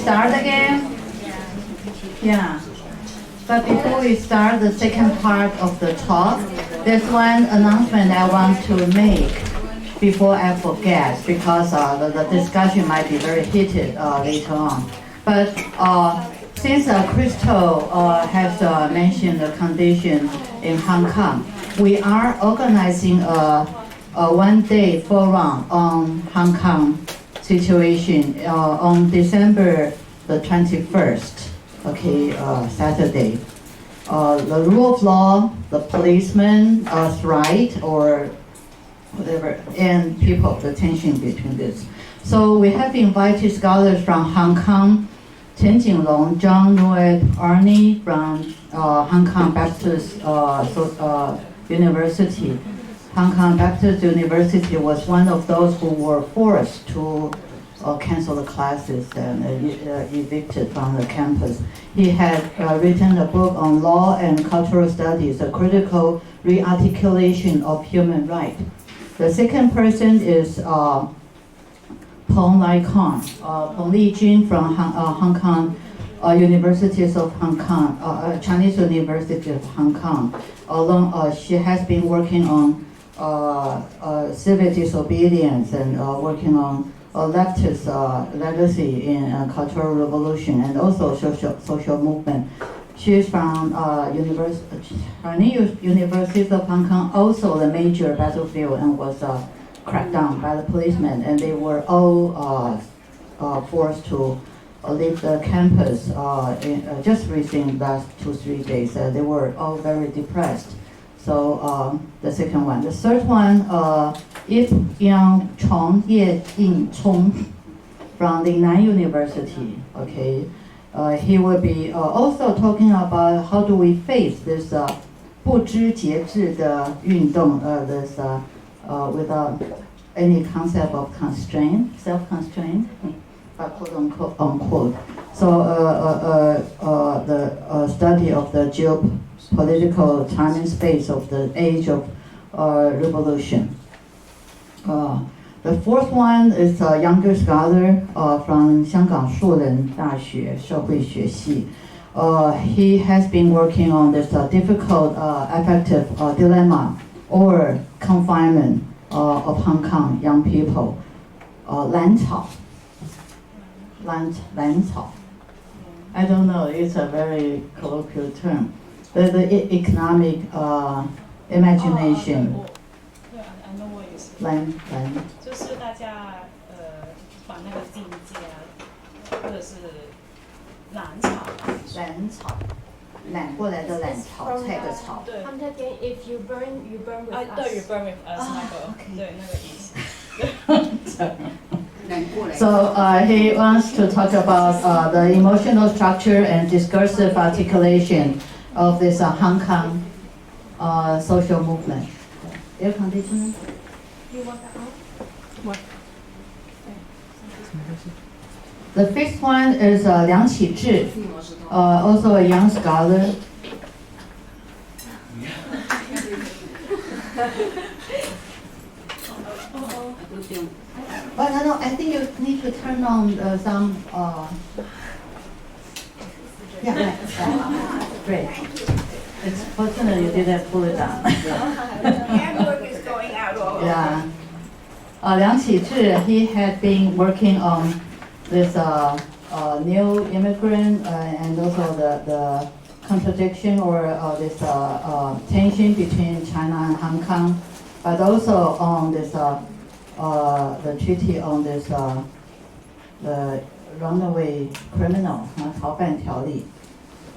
start again? Yeah. But before we start the second part of the talk, there's one announcement I want to make before I forget, because the discussion might be very heated later on. But since Crystal has mentioned the condition in Hong Kong, we are organizing a one-day forum on Hong Kong situation on December the 21st, okay, Saturday. The rule of law, the policeman's right, or whatever, and people, the tension between this. So we have invited scholars from Hong Kong, Chen Jinglong, John Nguyen, Arnie from Hong Kong Baptist University. Hong Kong Baptist University was one of those who were forced to cancel the classes and evicted from the campus. He had written a book on law and cultural studies, a critical re-articulation of human rights. The second person is Peng Lai Kong, Peng Li Jun from Hong Kong Universities of Hong Kong, Chinese University of Hong Kong. She has been working on civil disobedience and working on leftist legacy in cultural revolution and also social movement. She is from Chinese University of Hong Kong, also the major battlefield, and was cracked down by the policemen, and they were all forced to leave the campus just recently, last 2-3 days. They were all very depressed. So the second one. The third one, If Yang Chong Ye Ying Chong from the Nan University. Okay, he will be also talking about how do we face this 不知节制的运动, this without any concept of constraint, self-constraint, quote unquote. So the study of the geopolitical time and space of the age of revolution. The fourth one is a younger scholar from 香港树人大学社会学系. He has been working on this difficult, affective dilemma or confinement of Hong Kong young people. 蓝草. I don't know, it's a very colloquial term. The economic imagination. I know what you say. 蓝就是大家把那个境界或者是蓝草揽过来的揽草，菜的草。对。I'm talking if you burn with us. 对 you burn with us 那个，对那个意思。So he wants to talk about the emotional structure and discursive articulation of this Hong Kong social movement. Air conditioner? You want that one? What? The fifth one is Liang Qizhi, also a young scholar. But no, I think you need to turn on some. Yeah, great. It's fortunate you didn't pull it down. Handwork is going out all over. Yeah. Liang Qizhi, he had been working on this new immigrant and also the contradiction or this tension between China and Hong Kong, but also on this the treaty on this the runaway criminal, 逃犯条例.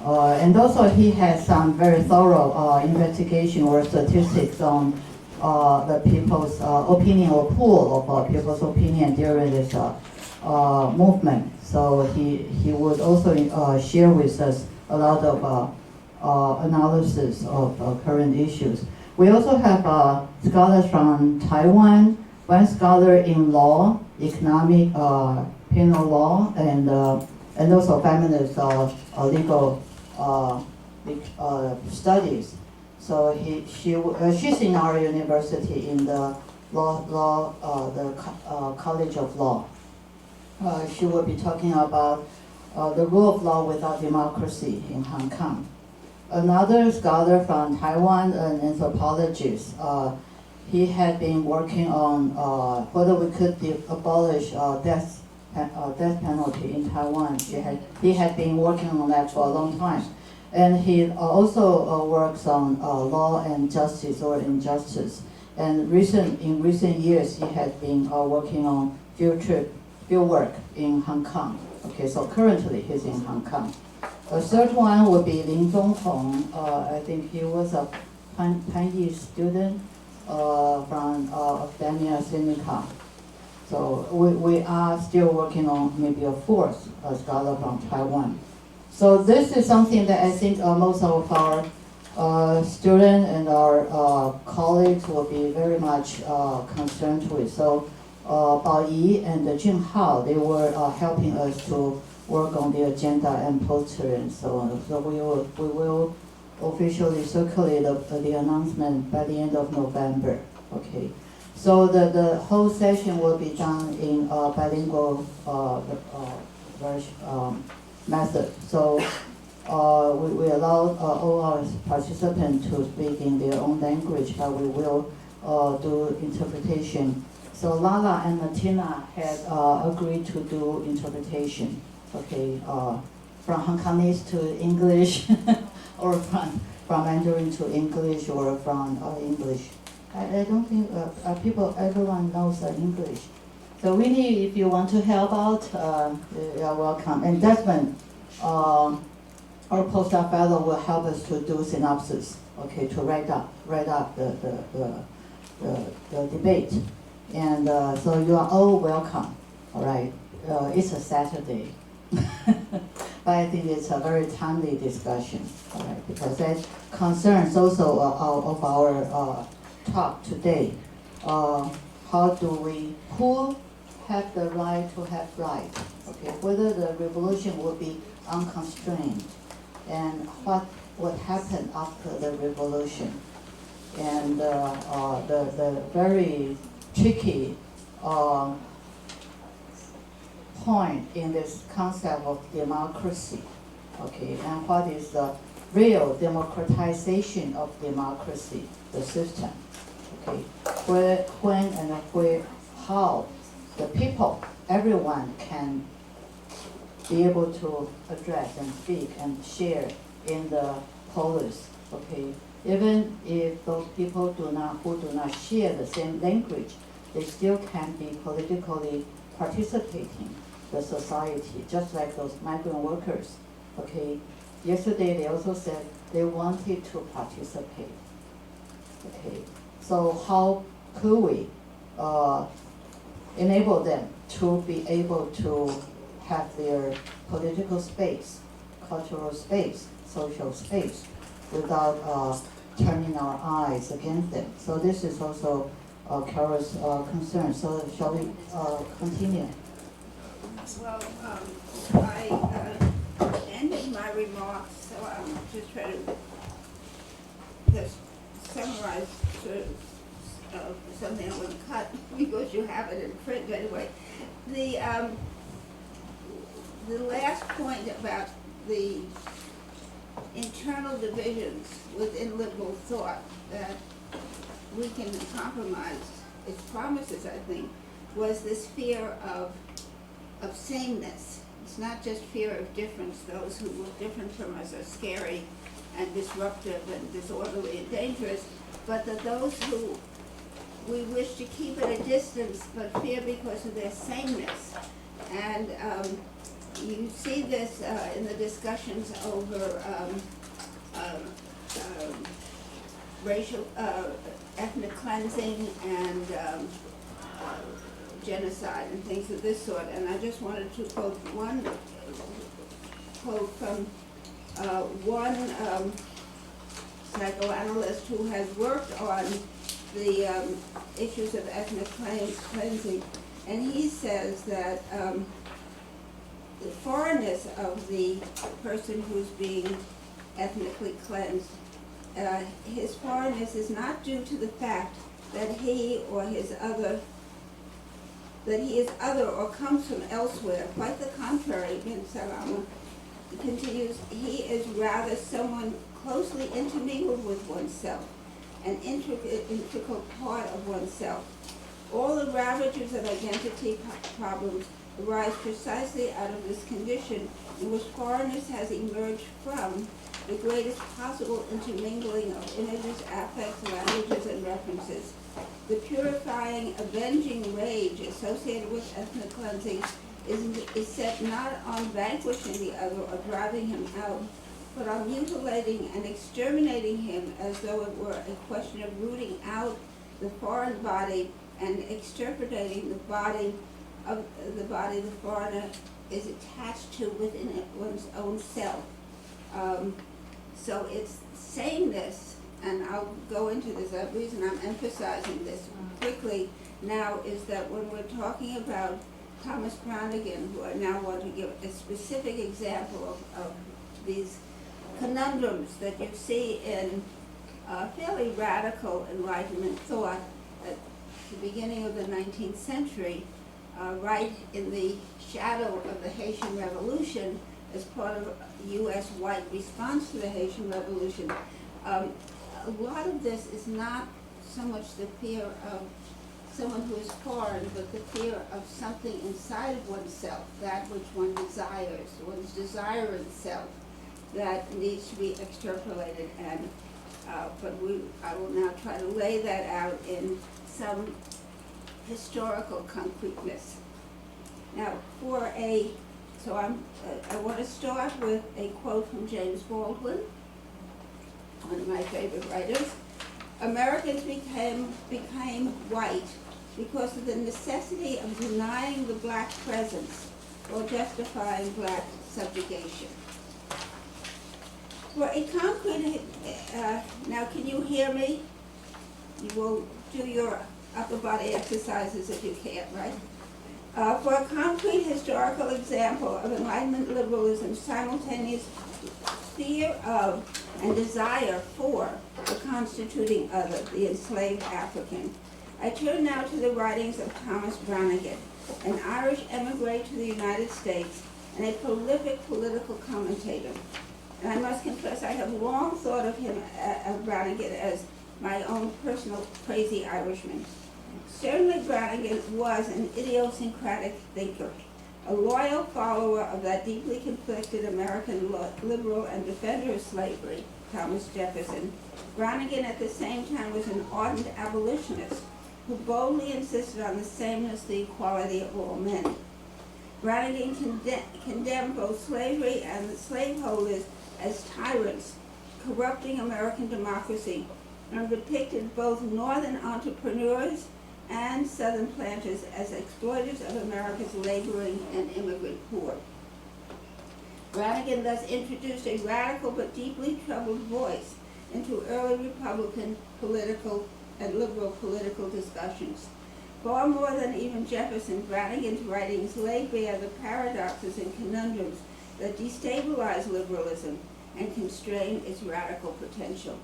And also he has some very thorough investigation or statistics on the people's opinion or pool of people's opinion during this movement. So he would also share with us a lot of analysis of current issues. We also have scholars from Taiwan, one scholar in law, economic, penal law, and also feminist legal studies. So she's in our university in the College of Law. She will be talking about The Rule of Law Without Democracy in Hong Kong. Another scholar from Taiwan, an anthropologist, he had been working on whether we could abolish death penalty in Taiwan. He had been working on that for a long time. And he also works on law and justice or injustice. And in recent years, he had been working on field work in Hong Kong. Okay, so currently he's in Hong Kong. The third one would be Lin Zhonghong. I think he was a Panyi student from Afghanistan. So we are still working on maybe a fourth scholar from Taiwan. So this is something that I think most of our students and our colleagues will be very much concerned with. So Bao Yi and Jun Hao, they were helping us to work on the agenda and poster and so on. So we will officially circulate the announcement by the end of November. Okay. So the whole session will be done in bilingual method. So we allow all our participants to speak in their own language, but we will do interpretation. So Lala and Martina had agreed to do interpretation, okay, from Hong Kongese to English, or from Mandarin to English, or from English. I don't think everyone knows English. So Winnie, if you want to help out, you're welcome. And Desmond, our postdoc fellow, will help us to do synopsis, okay, to write up the debate. And so you are all welcome, all right? It's a Saturday, but I think it's a very timely discussion, all right? Because that concerns also of our talk today. Who have the right to have right? Okay, whether the revolution will be unconstrained, and what would happen after the revolution, and the very tricky point in this concept of democracy, okay, and what is the real democratization of democracy, the system, okay, when and where, how the people, everyone can be able to address and speak and share in the polis, okay, even if those people who do not share the same language, they still can be politically participating the society, just like those migrant workers, okay. Yesterday they also said they wanted to participate, okay. So how could we enable them to be able to have their political space, cultural space, social space, without turning our eyes against them? So this is also Carol's concern. So shall we continue? Well, I ended my remarks, so I'm just trying to just summarize sort of something I want to cut because you have it in print anyway. The last point about the internal divisions within liberal thought that we can compromise its promises, I think, was this fear of sameness. It's not just fear of difference. Those who look different from us are scary and disruptive and disorderly and dangerous, but that those who we wish to keep at a distance but fear because of their sameness. And you see this in the discussions over racial, ethnic cleansing and genocide and things of this sort. And I just wanted to quote one quote from one psychoanalyst who has worked on the issues of ethnic cleansing. And he says that the foreignness of the person who's being ethnically cleansed, his foreignness is not due to the fact that he or his other that he is other or comes from elsewhere. Quite the contrary, Ben Salama continues, he is rather someone closely intermingled with oneself, an integral part of oneself. All the ravages of identity problems arise precisely out of this condition in which foreignness has emerged from the greatest possible intermingling of images, affects, languages, and references. The purifying, avenging rage associated with ethnic cleansing is set not on vanquishing the other or driving him out, but on mutilating and exterminating him as though it were a question of rooting out the foreign body and extirpating the body the foreigner is attached to within one's own self. So it's saying this, and I'll go into this, the reason I'm emphasizing this quickly now is that when we're talking about Thomas Brannigan, who I now want to give a specific example of these conundrums that you see in fairly radical Enlightenment thought at the beginning of the 19th century, right in the shadow of the Haitian Revolution as part of U.S. white response to the Haitian Revolution. A lot of this is not so much the fear of someone who is foreign, but the fear of something inside of oneself, that which one desires, one's desiring self, that needs to be extrapolated. And I will now try to lay that out in some historical concreteness. Now, I want to start with a quote from James Baldwin, one of my favorite writers. Americans became white because of the necessity of denying the black presence or justifying black subjugation. For a concrete, now can you hear me? You will do your upper body exercises if you can't, right? For a concrete historical example of Enlightenment liberalism's simultaneous fear of and desire for the constituting other, the enslaved African, I turn now to the writings of Thomas Brannigan, an Irish emigre to the United States and a prolific political commentator. And I must confess, I have long thought of him, of Brannigan, as my own personal crazy Irishman. Certainly Brannigan was an idiosyncratic thinker, a loyal follower of that deeply conflicted American liberal and defender of slavery, Thomas Jefferson. Brannigan at the same time was an ardent abolitionist who boldly insisted on the sameness, the equality of all men. Brannigan condemned both slavery and the slaveholders as tyrants, corrupting American democracy, and depicted both northern entrepreneurs and southern planters as exploiters of America's laboring and immigrant poor. Brannigan thus introduced a radical but deeply troubled voice into early Republican political and liberal political discussions. Far more than even Jefferson, Brannigan's writings laid bare the paradoxes and conundrums that destabilize liberalism and constrain its radical potential.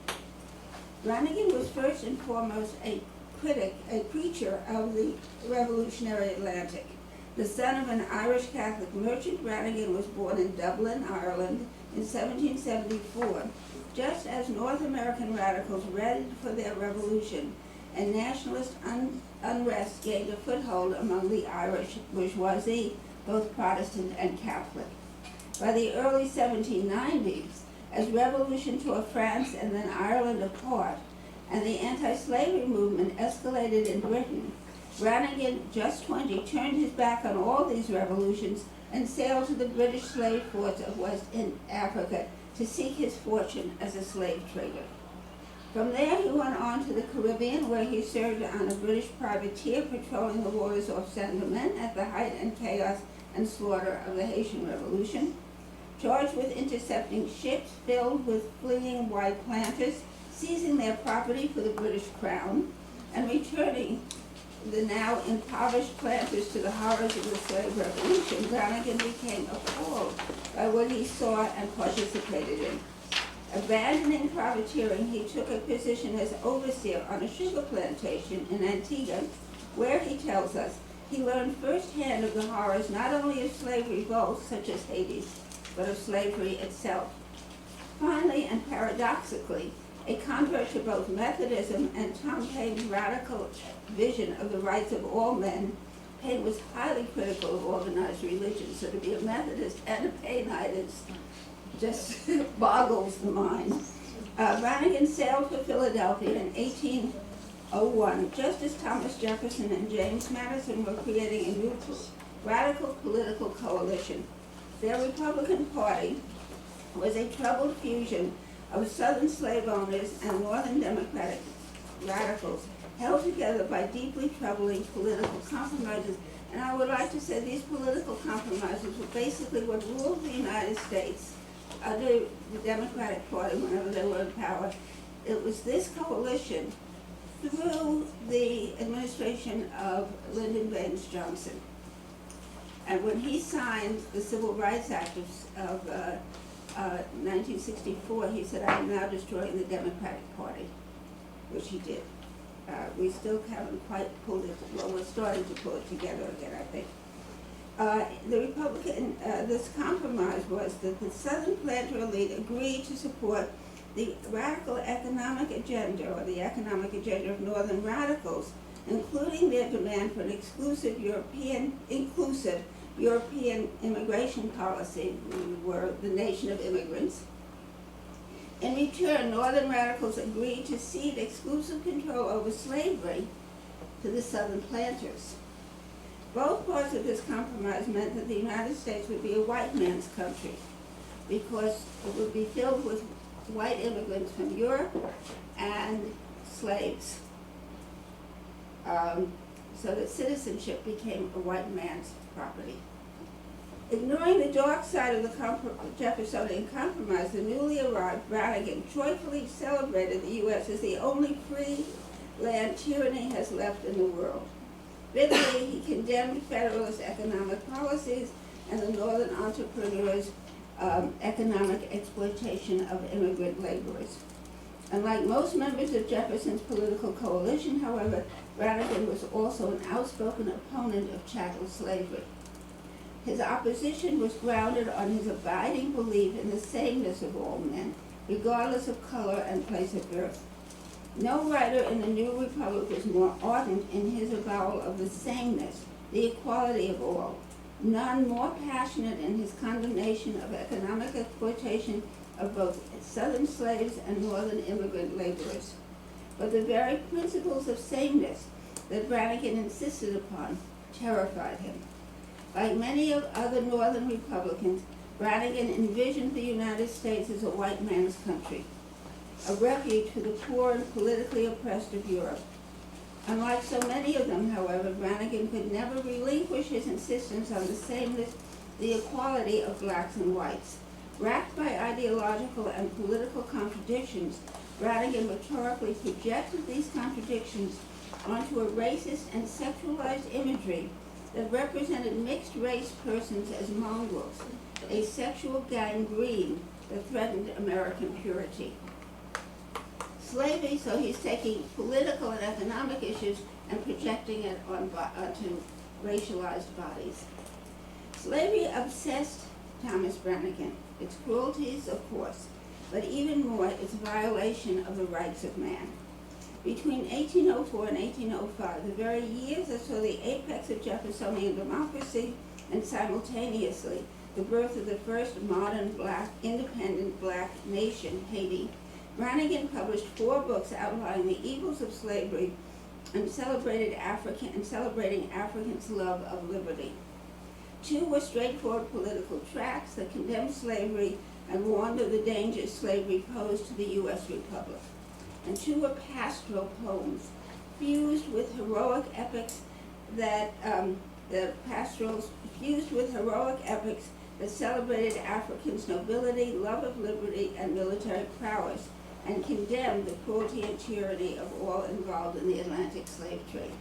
Brannigan was first and foremost a preacher of the revolutionary Atlantic. The son of an Irish Catholic merchant, Brannigan was born in Dublin, Ireland in 1774, just as North American radicals readied for their revolution and nationalist unrest gained a foothold among the Irish bourgeoisie, both Protestant and Catholic. By the early 1790s, as revolution tore France and then Ireland apart, and the anti-slavery movement escalated in Britain, Brannigan, just 20, turned his back on all these revolutions and sailed to the British slave ports of West Africa to seek his fortune as a slave trader. From there he went on to the Caribbean, where he served on a British privateer patrolling the waters off Saint-Domingue at the height and chaos and slaughter of the Haitian Revolution, charged with intercepting ships filled with fleeing white planters, seizing their property for the British Crown, and returning the now impoverished planters to the horrors of the slave revolution. Brannigan became appalled by what he saw and participated in. Abandoning privateering, he took a position as overseer on a sugar plantation in Antigua, where, he tells us, He learned firsthand of the horrors not only of slave revolts such as Hades, but of slavery itself. Finally, and paradoxically, a convert to both Methodism and Tom Paine's radical vision of the rights of all men, Paine was highly critical of organized religion, so to be a Methodist and a Paineite just boggles the mind. Brannigan sailed for Philadelphia in 1801, just as Thomas Jefferson and James Madison were creating a new radical political coalition. Their Republican Party was a troubled fusion of Southern slave owners and Northern Democratic radicals, held together by deeply troubling political compromises. And I would like to say these political compromises were basically what ruled the United States under the Democratic Party whenever they were in power. It was this coalition through the administration of Lyndon Baines Johnson. And when he signed the Civil Rights Act of 1964, he said, "I am now destroying the Democratic Party," which he did. We still haven't quite pulled it, well, we're starting to pull it together again, I think. The Republican, this compromise was that the Southern planter elite agreed to support the radical economic agenda, or the economic agenda of Northern radicals, including their demand for an inclusive European immigration policy. We were the nation of immigrants. In return, Northern radicals agreed to cede exclusive control over slavery to the Southern planters. Both parts of this compromise meant that the United States would be a white man's country, because it would be filled with white immigrants from Europe and slaves, so that citizenship became a white man's property. Ignoring the dark side of the Jeffersonian compromise, the newly arrived Brannigan joyfully celebrated the U.S. as the only free land tyranny has left in the world. Bitterly, he condemned Federalist economic policies and the Northern entrepreneurs' economic exploitation of immigrant laborers. Unlike most members of Jefferson's political coalition, however, Brannigan was also an outspoken opponent of chattel slavery. His opposition was grounded on his abiding belief in the sameness of all men, regardless of color and place of birth. No writer in the New Republic was more ardent in his avowal of the sameness, the equality of all. None more passionate in his condemnation of economic exploitation of both Southern slaves and Northern immigrant laborers. But the very principles of sameness that Brannigan insisted upon terrified him. Like many of other Northern Republicans, Brannigan envisioned the United States as a white man's country, a refuge for the poor and politically oppressed of Europe. Unlike so many of them, however, Brannigan could never relinquish his insistence on the sameness, the equality of blacks and whites. Racked by ideological and political contradictions, Brannigan rhetorically projected these contradictions onto a racist and sexualized imagery that represented mixed-race persons as mongrels, a sexual gangrene that threatened American purity. Slavery, so he's taking political and economic issues and projecting it onto racialized bodies. Slavery obsessed Thomas Brannigan, its cruelties, of course, but even more its violation of the rights of man. Between 1804 and 1805, the very years that saw the apex of Jeffersonian democracy and simultaneously the birth of the first modern black, independent black nation, Haiti, Brannigan published 4 books outlining the evils of slavery and celebrating Africans' love of liberty. 2 were straightforward political tracts that condemned slavery and warned of the dangers slavery posed to the U.S. Republic. And 2 were pastoral poems fused with heroic epics that celebrated Africans' nobility, love of liberty, and military prowess, and condemned the cruelty and tyranny of all involved in the Atlantic slave trade.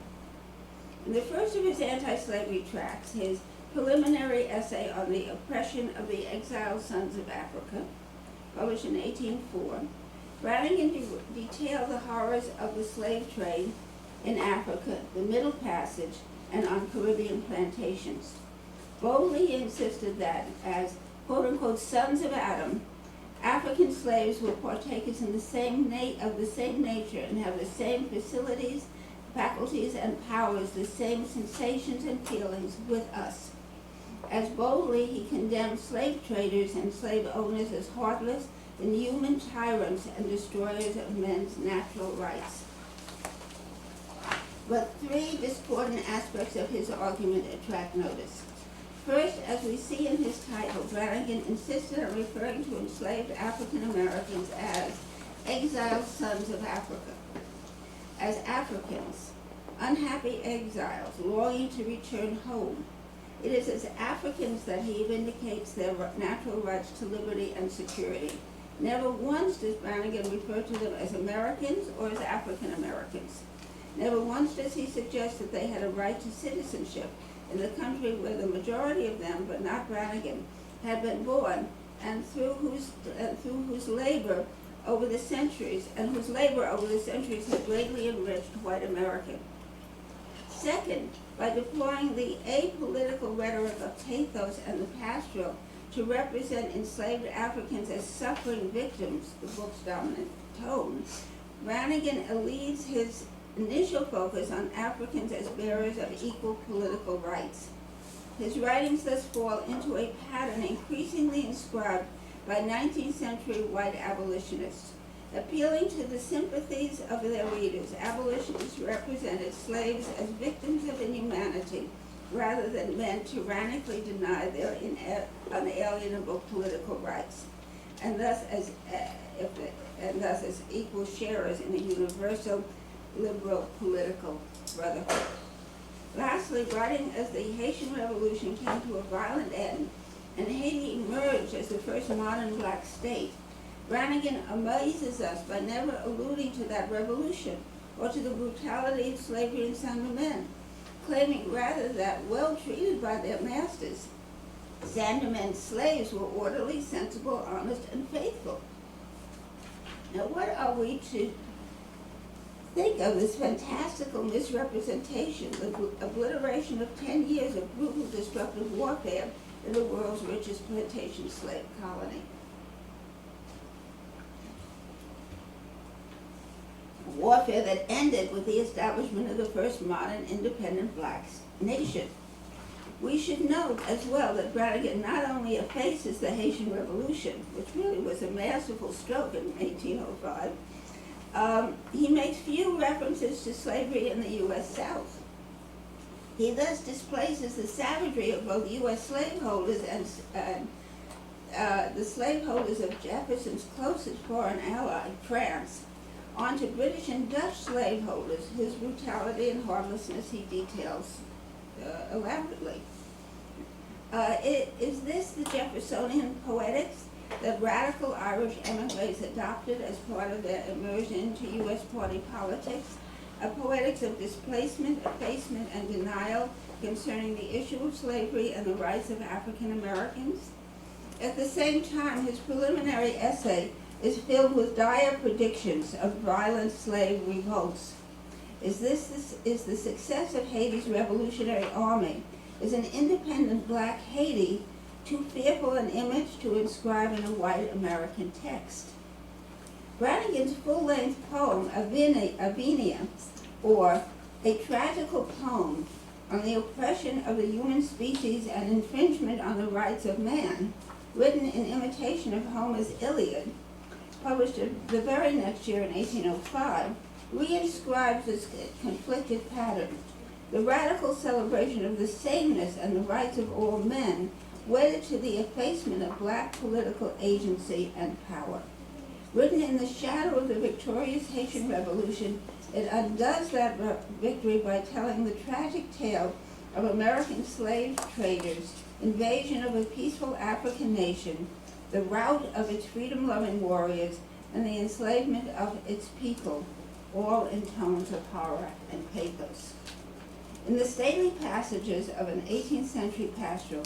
In the first of his anti-slavery tracts, his preliminary essay on the oppression of the exiled sons of Africa, published in 1804, Brannigan detailed the horrors of the slave trade in Africa, the Middle Passage, and on Caribbean plantations. Boldly he insisted that, as quote-unquote sons of Adam, African slaves were partakers in the same nature and have the same facilities, faculties, and powers, the same sensations and feelings with us. As boldly he condemned slave traders and slave owners as heartless, inhuman tyrants and destroyers of men's natural rights. But three discordant aspects of his argument attract notice. First, as we see in his title, Brannigan insisted on referring to enslaved African Americans as exiled sons of Africa, as Africans, unhappy exiles longing to return home. It is as Africans that he vindicates their natural rights to liberty and security. Never once does Brannigan refer to them as Americans or as African Americans. Never once does he suggest that they had a right to citizenship in the country where the majority of them, but not Brannigan, had been born, and through whose labor over the centuries had greatly enriched white America. Second, by deploying the apolitical rhetoric of pathos and the pastoral to represent enslaved Africans as suffering victims, the book's dominant tone, Brannigan leads his initial focus on Africans as bearers of equal political rights. His writings thus fall into a pattern increasingly inscribed by 19th century white abolitionists. Appealing to the sympathies of their readers, abolitionists represented slaves as victims of inhumanity rather than men tyrannically denied their unalienable political rights, and thus as equal sharers in a universal liberal political brotherhood. Lastly, writing as the Haitian Revolution came to a violent end and Haiti emerged as the first modern black state, Brannigan amazes us by never alluding to that revolution or to the brutality of slavery in Saint-Domingue, claiming rather that, well treated by their masters, Saint-Domingue slaves were orderly, sensible, honest, and faithful. Now, what are we to think of this fantastical misrepresentation, the obliteration of 10 years of brutal, destructive warfare in the world's richest plantation slave colony? A warfare that ended with the establishment of the first modern independent black nation. We should note as well that Brannigan not only effaces the Haitian Revolution, which really was a masterful stroke in 1805, he makes few references to slavery in the U.S. South. He thus displaces the savagery of both U.S. slaveholders and the slaveholders of Jefferson's closest foreign ally, France, onto British and Dutch slaveholders, whose brutality and harmlessness he details elaborately. Is this the Jeffersonian poetics that radical Irish emigres adopted as part of their immersion into U.S. party politics? A poetics of displacement, effacement, and denial concerning the issue of slavery and the rights of African Americans? At the same time, his preliminary essay is filled with dire predictions of violent slave revolts. Is the success of Haiti's Revolutionary Army, is an independent black Haiti too fearful an image to inscribe in a white American text? Brannigan's full-length poem, Avenia, or a tragical poem on the oppression of the human species and infringement on the rights of man, written in imitation of Homer's Iliad, published the very next year in 1805, reinscribes this conflicted pattern. The radical celebration of the sameness and the rights of all men wedded to the effacement of black political agency and power. Written in the shadow of the victorious Haitian Revolution, it undoes that victory by telling the tragic tale of American slave traders' invasion of a peaceful African nation, the rout of its freedom-loving warriors, and the enslavement of its people, all in tones of horror and pathos. In the stately passages of an 18th century pastoral,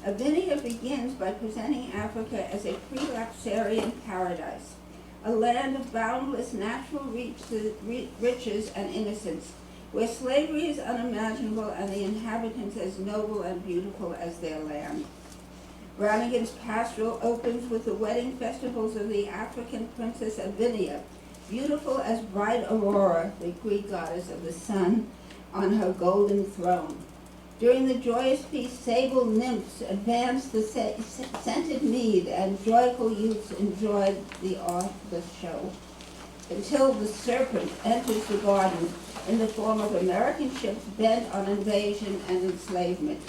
Avenia begins by presenting Africa as a pre-lapsarian paradise, a land of boundless natural riches and innocence, where slavery is unimaginable and the inhabitants as noble and beautiful as their land. Brannigan's pastoral opens with the wedding festivals of the African princess Avinia, beautiful as bright Aurora, the Greek goddess of the sun, on her golden throne. During the joyous feast, sable nymphs advanced the scented mead, and joyful youths enjoyed the show, until the serpent enters the garden in the form of American ships bent on invasion and enslavement.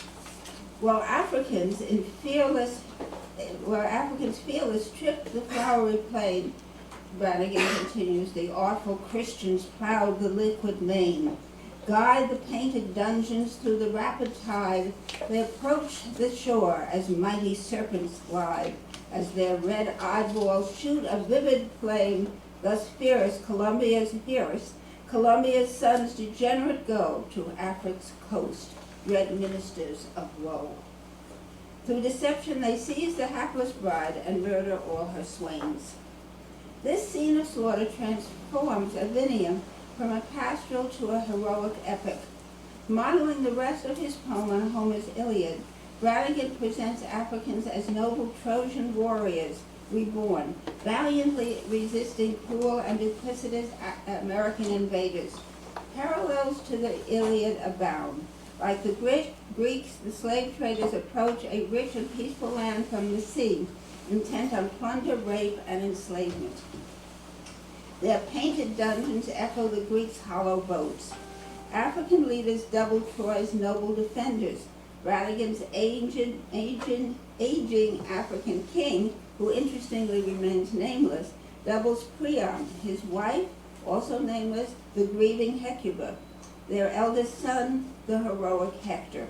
While Africans fearless tripped the flowery plain, Brannigan continues, the artful Christians plowed the liquid main. Guide the painted dungeons through the rapid tide, they approach the shore as mighty serpents glide, as their red eyeballs shoot a vivid flame, thus fierce Columbia's sons degenerate go to Afric's coast, red ministers of woe. Through deception they seize the hapless bride and murder all her swains. This scene of slaughter transforms Avinia from a pastoral to a heroic epic. Modeling the rest of his poem on Homer's Iliad, Brannigan presents Africans as noble Trojan warriors reborn, valiantly resisting cruel and duplicitous American invaders. Parallels to the Iliad abound. Like the Greeks, the slave traders approach a rich and peaceful land from the sea, intent on plunder, rape, and enslavement. Their painted dungeons echo the Greeks' hollow boats. African leaders double Troy's noble defenders. Brannigan's aging African king, who interestingly remains nameless, doubles Priam, his wife, also nameless, the grieving Hecuba, their eldest son, the heroic Hector.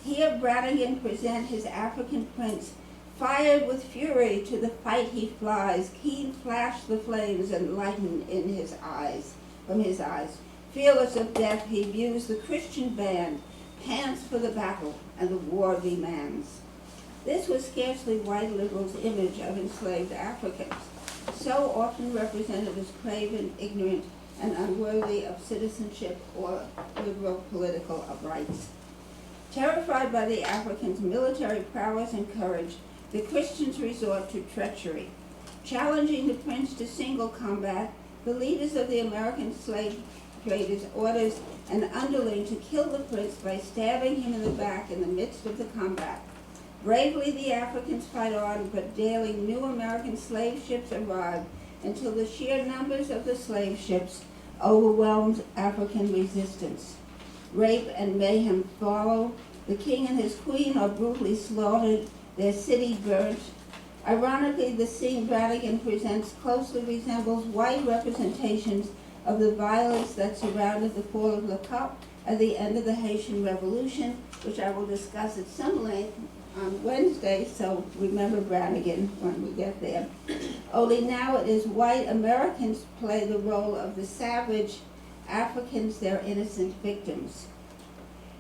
Here Brannigan presents his African prince, fired with fury to the fight he flies, keen flash the flames and lighten in his eyes, from his eyes. Fearless of death, he views the Christian band, pants for the battle, and the war demands. This was scarcely white liberals' image of enslaved Africans, so often represented as craven, ignorant, and unworthy of citizenship or liberal political rights. Terrified by the Africans' military prowess and courage, the Christians resort to treachery. Challenging the prince to single combat, the leaders of the American slave traders orders an underling to kill the prince by stabbing him in the back in the midst of the combat. Bravely the Africans fight on, but daily new American slave ships arrive until the sheer numbers of the slave ships overwhelms African resistance. Rape and mayhem follow. The king and his queen are brutally slaughtered, their city burnt. Ironically, the scene Brannigan presents closely resembles white representations of the violence that surrounded the fall of Le Cap at the end of the Haitian Revolution, which I will discuss at some length on Wednesday, so remember Brannigan when we get there. Only now it is white Americans play the role of the savage Africans, their innocent victims.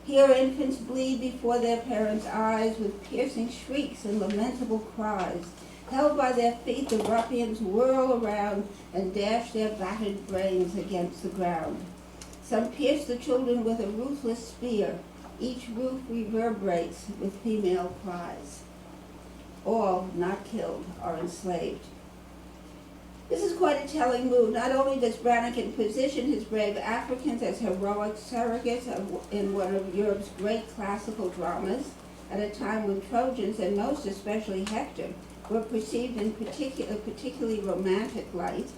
Here infants bleed before their parents' eyes with piercing shrieks and lamentable cries. Held by their feet, the ruffians whirl around and dash their battered brains against the ground. Some pierce the children with a ruthless spear. Each roof reverberates with female cries. All, not killed, are enslaved. This is quite a telling move. Not only does Brannigan position his brave Africans as heroic surrogates in one of Europe's great classical dramas, at a time when Trojans, and most especially Hector, were perceived in particularly romantic light.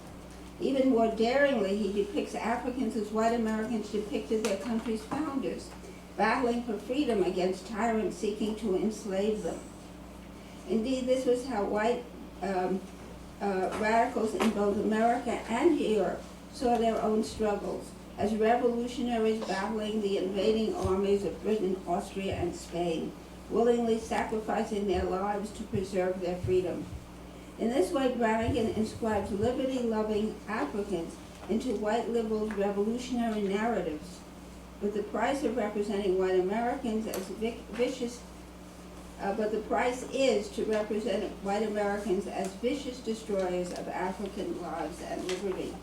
Even more daringly, he depicts Africans as white Americans depicted their country's founders, battling for freedom against tyrants seeking to enslave them. Indeed, this was how white radicals in both America and Europe saw their own struggles, as revolutionaries battling the invading armies of Britain, Austria, and Spain, willingly sacrificing their lives to preserve their freedom. In this way, Brannigan inscribes liberty-loving Africans into white liberals' revolutionary narratives, with the price of representing white Americans as vicious destroyers of African lives and liberty.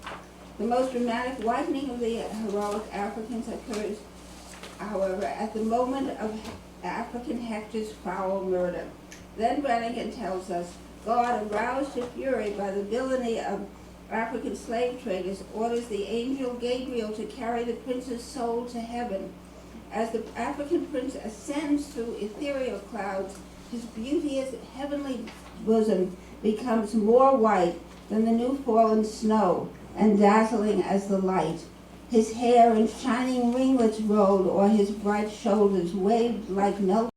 The most dramatic whitening of the heroic Africans occurs, however, at the moment of African Hector's foul murder. Then Brannigan tells us, God, aroused to fury by the villainy of African slave traders, orders the angel Gabriel to carry the prince's soul to heaven. As the African prince ascends through ethereal clouds, his beauteous heavenly bosom becomes more white than the new fallen snow, and dazzling as the light. His hair in shining ringlets rolled, or his bright shoulders waved like melted